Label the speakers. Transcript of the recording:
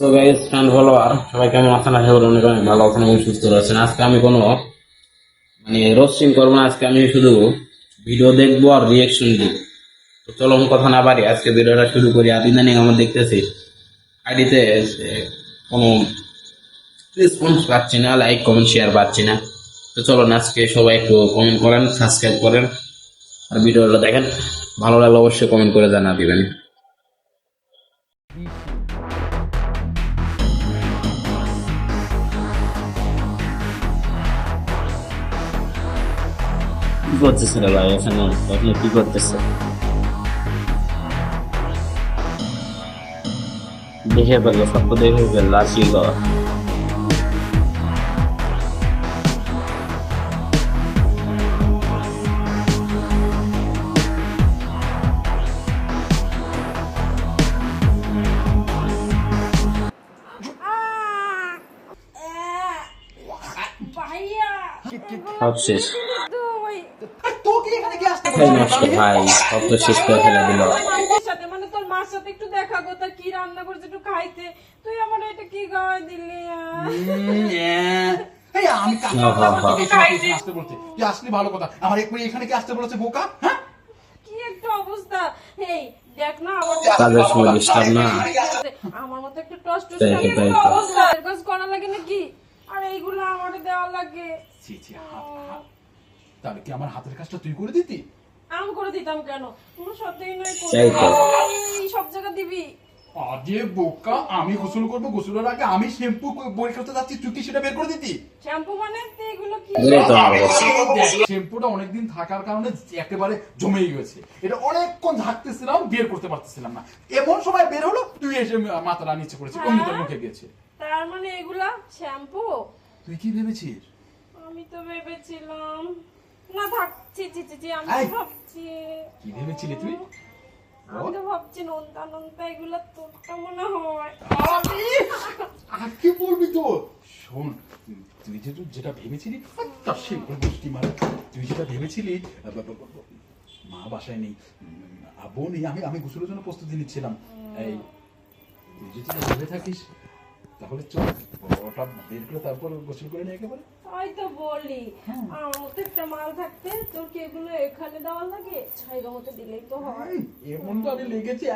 Speaker 1: So guys friend follower সবাই কেমন আছেন? আশা করি অনেক অনেক ভালো আছেন এবং সুস্থ আছেন। আজকে আমি কোনো রোস্টিং করবো না, আজকে আমি শুধু ভিডিও দেখবো আর রিয়েকশন দিব। তো চলো আমি কথা না বাড়ি আজকে ভিডিওটা শুরু করি। আর ইদানিং আমার দেখতেছি আইডিতে কোনো রেসপন্স পাচ্ছি না, লাইক কমেন্ট শেয়ার পাচ্ছি না। তো চলো না আজকে সবাই একটু কমেন্ট করেন, সাবস্ক্রাইব করেন আর ভিডিওটা দেখেন। ভালো লাগলে অবশ্যই কমেন্ট করে জানা দিবেন। কি করতেছে রে ভাই এখানে? আপনি কি করতেছে? দেখে ফেললো, সব তো দেখে ফেললো, আর কি কর?
Speaker 2: ভাইয়া
Speaker 1: সব শেষ।
Speaker 2: তুই
Speaker 1: এই নষ্ট ভাই, সব তো শেষ করে ফেলে দিল।
Speaker 2: মায়ের সাথে মানে তোর মার সাথে একটু দেখা গো, তা কি রান্না করছে একটু খাইতে, তুই আমার এটা কি খাওয়াই দিলি?
Speaker 3: এই আমি
Speaker 1: হ্যাঁ, হ্যাঁ, হ্যাঁ।
Speaker 3: আসতে বলতে তুই আসলি ভালো কথা, আমার একবার এখানে কি আসতে বলেছে বোকা? হ্যাঁ
Speaker 2: কি একটা অবস্থা! এই দেখ না আমার
Speaker 1: কাজের সময় ডিস্টার্ব না।
Speaker 2: আমার মতো একটা টস টস
Speaker 1: তাই তো, তাই তো।
Speaker 2: অবস্থা কাজ করা লাগে নাকি? আর এইগুলো আমারে দেওয়া লাগে।
Speaker 3: ছি ছি, হাত তাহলে কি আমার হাতের কাজটা তুই করে দিতি?
Speaker 2: আম করে দিতাম কেন? কোনো সত্যিই নয়
Speaker 1: তাই তো।
Speaker 2: এই সব জায়গা দিবি?
Speaker 3: আরে বোকা, আমি গোসল করবো, গোসলের আগে আমি শ্যাম্পু বই করতে যাচ্ছি, তুই কি সেটা বের করে দিতি?
Speaker 2: শ্যাম্পু মানে তুই এগুলো কি?
Speaker 1: এটাই তো আমার কাছে।
Speaker 3: শ্যাম্পুটা অনেকদিন থাকার কারণে একেবারে জমেই গেছে, এটা অনেকক্ষণ ঝাঁকতেছিলাম, বের করতে পারতেছিলাম না। এমন সময় বের হলো, তুই এসে মাথাটা নিচে করেছিস, অন্য তোর মুখে গিয়েছে।
Speaker 2: তার মানে এগুলা শ্যাম্পু?
Speaker 3: তুই কি ভেবেছিস?
Speaker 2: আমি তো ভেবেছিলাম না, থাকছি ছি ছি ছি, আমি
Speaker 3: এই!
Speaker 2: তো ভাবছি
Speaker 3: কি ভেবেছিলি তুই?
Speaker 2: আমি তো ভাবছি নোনতা নোনতা এগুলা তোরটা মনে হয়।
Speaker 3: আর কি বলবি তো? শোন, তুই যেটা ভেবেছিলি, তার সেই গোষ্ঠী মারা, তুই যেটা ভেবেছিলি, মা বাসায় নেই, আব্বু নেই, আমি গোসলের জন্য প্রস্তুতি নিচ্ছিলাম। এই তুই যদি ভেবে থাকিস তাহলে চল, ওটা বের করে তারপর গোসল করে নিয়ে একেবারে।
Speaker 2: তাই তো বলি, আমার মতো একটা মাল থাকতে তোর কি এগুলো এখানে দেওয়া লাগে? ছাইগা মতো দিলেই তো হয়।
Speaker 3: এমন তো আমি লেগেছি।